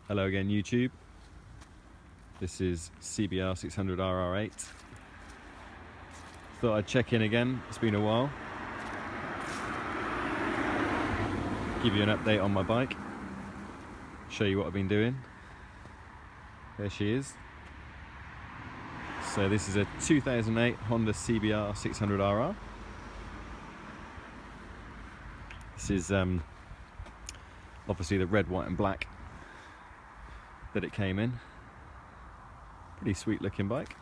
Hello again, YouTube. This is CBR600RR8. Thought I'd check in again, it's been a while. Give you an update on my bike. Show you what I've been doing. There she is. So this is a 2008 Honda CBR600RR. This is obviously the red, white and black that it came in. Pretty sweet looking bike.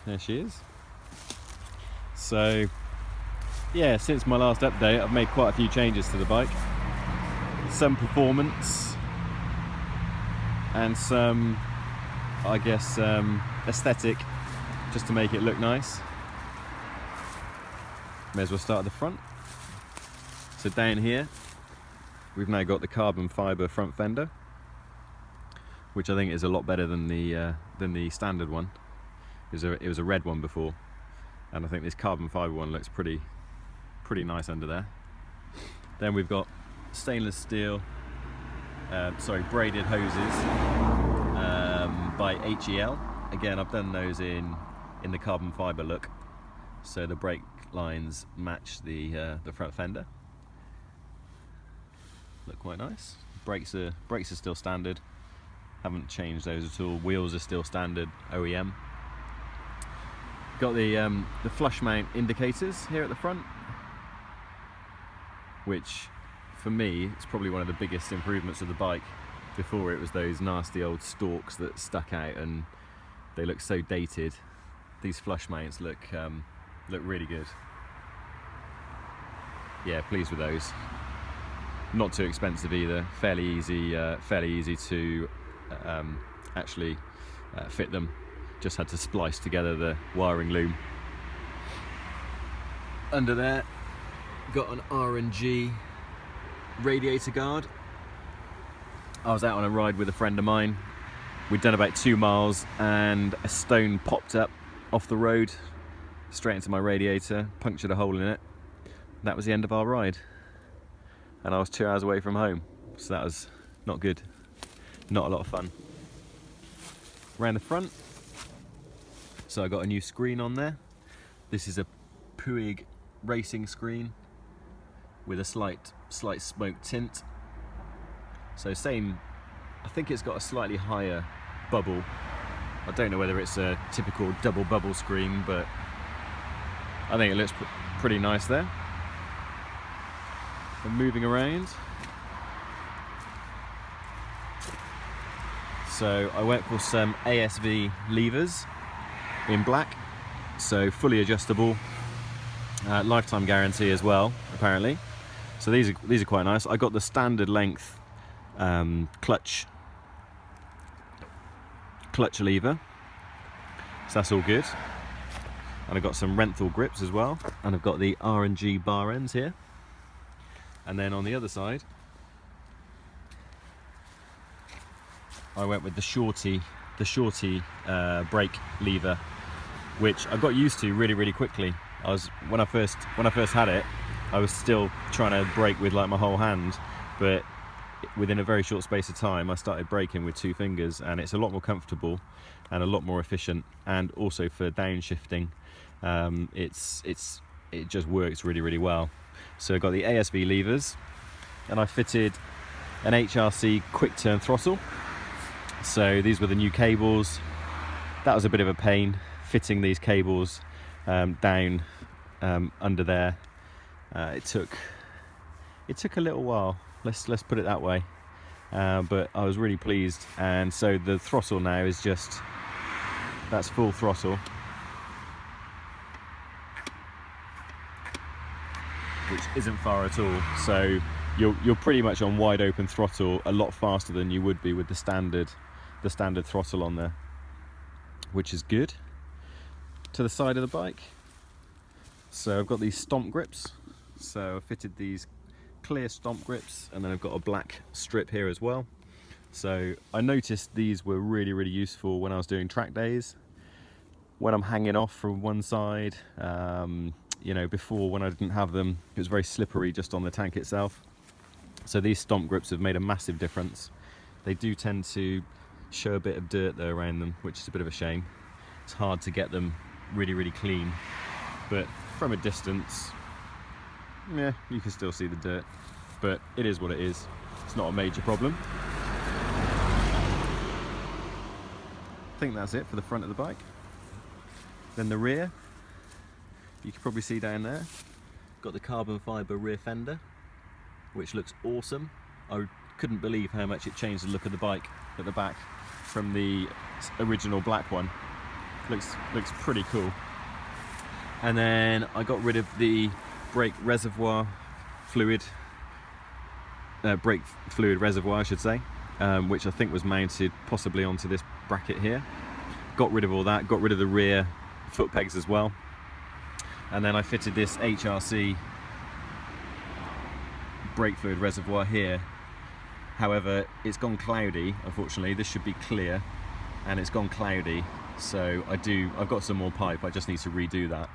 There she is. So yeah, since my last update I've made quite a few changes to the bike. Some performance and some, I guess, aesthetic, just to make it look nice. May as well start at the front. So down here we've now got the carbon fibre front fender, which I think is a lot better than the standard one. It was a red one before, and I think this carbon fibre one looks pretty nice under there. Then we've got stainless steel, braided hoses by HEL. Again, I've done those in the carbon fibre look, so the brake lines match the front fender. Look quite nice. Brakes are still standard. Haven't changed those at all. Wheels are still standard OEM. Got the Flushmount indicators here at the front, which for me it's probably one of the biggest improvements of the bike. Before it was those nasty old stalks that stuck out and they look so dated. These flush mounts look really good. Yeah, pleased with those. Not too expensive either. Fairly easy to actually fit them. Just had to splice together the wiring loom. Under there, got an R&G radiator guard. I was out on a ride with a friend of mine. We'd done about 2 miles and a stone popped up off the road straight into my radiator, punctured a hole in it. That was the end of our ride. And I was 2 hours away from home, so that was not good. Not a lot of fun. Around the front, so I got a new screen on there. This is a Puig Racing screen with a slight smoke tint. So same, I think it's got a slightly higher bubble. I don't know whether it's a typical double bubble screen, but I think it looks pretty nice there. And moving around, so I went for some ASV levers in black, so fully adjustable, lifetime guarantee as well apparently. So these are quite nice. I got the standard length clutch lever, so that's all good. And I've got some Renthal grips as well, and I've got the R&G bar ends here. And then on the other side I went with the shorty brake lever, which I got used to really quickly. When I first had it, I was still trying to brake with like my whole hand, but within a very short space of time I started braking with 2 fingers, and it's a lot more comfortable and a lot more efficient, and also for downshifting it just works really well. So I got the ASV levers, and I fitted an HRC Quick Turn throttle. So these were the new cables. That was a bit of a pain, fitting these cables down under there. It took a little while, let's put it that way, but I was really pleased. And so the throttle now is that's full throttle, which isn't far at all. So you're pretty much on wide open throttle a lot faster than you would be with the standard throttle on there, which is good. To the side of the bike, so I've got these Stompgrips. So I fitted these clear Stompgrips, and then I've got a black strip here as well. So I noticed these were really useful when I was doing track days. When I'm hanging off from one side, you know, before when I didn't have them, it was very slippery just on the tank itself. So these Stompgrips have made a massive difference. They do tend to show a bit of dirt though around them, which is a bit of a shame. It's hard to get them really clean, but from a distance, yeah, you can still see the dirt, but it is what it is. It's not a major problem. I think that's it for the front of the bike. Then the rear, you can probably see down there, got the carbon fibre rear fender, which looks awesome. I couldn't believe how much it changed the look of the bike at the back from the original black one. Looks pretty cool. And then I got rid of the brake fluid reservoir, I should say, which I think was mounted possibly onto this bracket here. Got rid of all that, got rid of the rear foot pegs as well. And then I fitted this HRC brake fluid reservoir here. However, it's gone cloudy, unfortunately. This should be clear, and it's gone cloudy. So I've got some more pipe, I just need to redo that.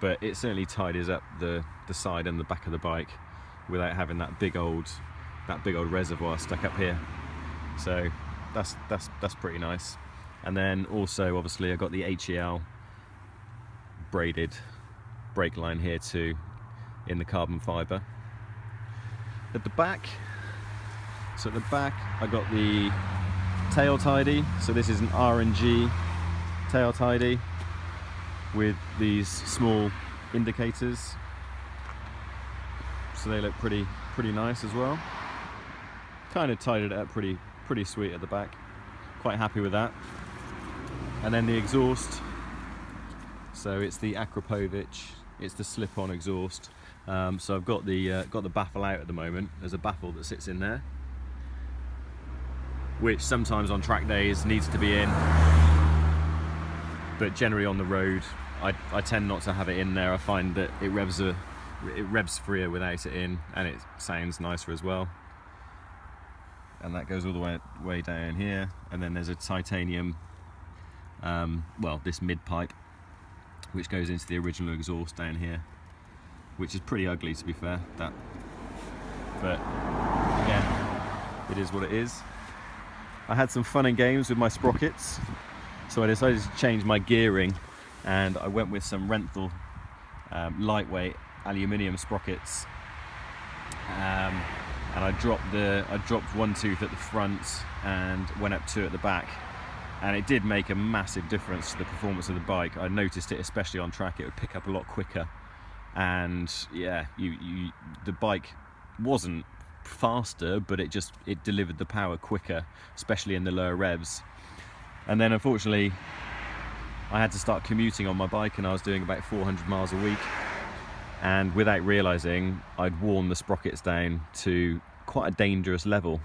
But it certainly tidies up the side and the back of the bike without having that big old reservoir stuck up here. So that's pretty nice. And then also, obviously, I got the HEL braided brake line here too, in the carbon fibre. At the back, so at the back I got the tail tidy. So this is an R&G tail tidy with these small indicators. So they look pretty nice as well. Kind of tidied it up pretty sweet at the back. Quite happy with that. And then the exhaust. So it's the Akrapovic. It's the slip-on exhaust. So I've got the baffle out at the moment. There's a baffle that sits in there, which sometimes on track days needs to be in, but generally on the road I tend not to have it in there. I find that it revs freer without it in, and it sounds nicer as well. And that goes all the way down here. And then there's a titanium, this mid pipe, which goes into the original exhaust down here, which is pretty ugly, to be fair, but again, it is what it is. I had some fun and games with my sprockets, so I decided to change my gearing, and I went with some Renthal lightweight aluminium sprockets, and I dropped one tooth at the front and went up two at the back, and it did make a massive difference to the performance of the bike. I noticed it, especially on track, it would pick up a lot quicker, and yeah, the bike wasn't faster, but it delivered the power quicker, especially in the lower revs. And then unfortunately I had to start commuting on my bike, and I was doing about 400 miles a week, and without realizing, I'd worn the sprockets down to quite a dangerous level,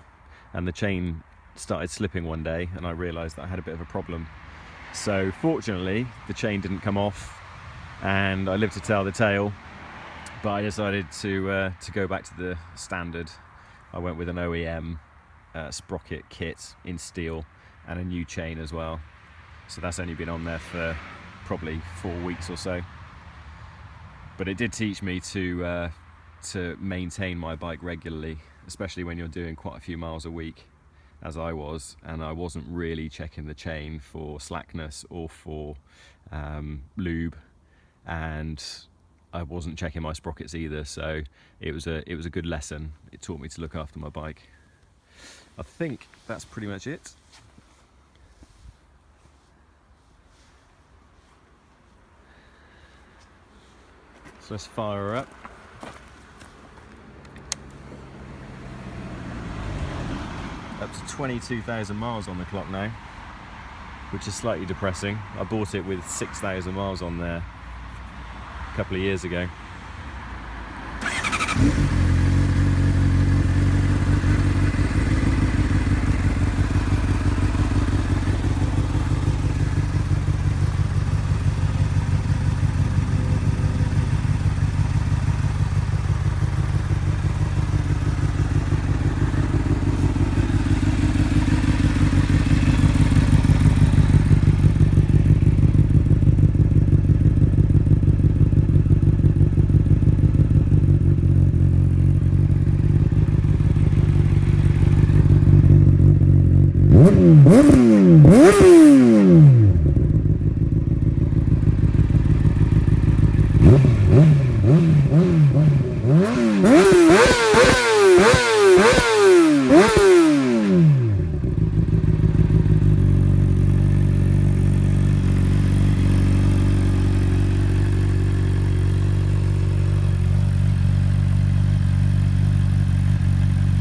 and the chain started slipping one day, and I realized that I had a bit of a problem. So fortunately the chain didn't come off, and I lived to tell the tale. But I decided to go back to the standard. I went with an OEM sprocket kit in steel and a new chain as well. So that's only been on there for probably 4 weeks or so. But it did teach me to maintain my bike regularly, especially when you're doing quite a few miles a week, as I was, and I wasn't really checking the chain for slackness or for lube, and I wasn't checking my sprockets either. So it was a good lesson. It taught me to look after my bike. I think that's pretty much it. So let's fire her up. Up to 22,000 miles on the clock now, which is slightly depressing. I bought it with 6,000 miles on there a couple of years ago.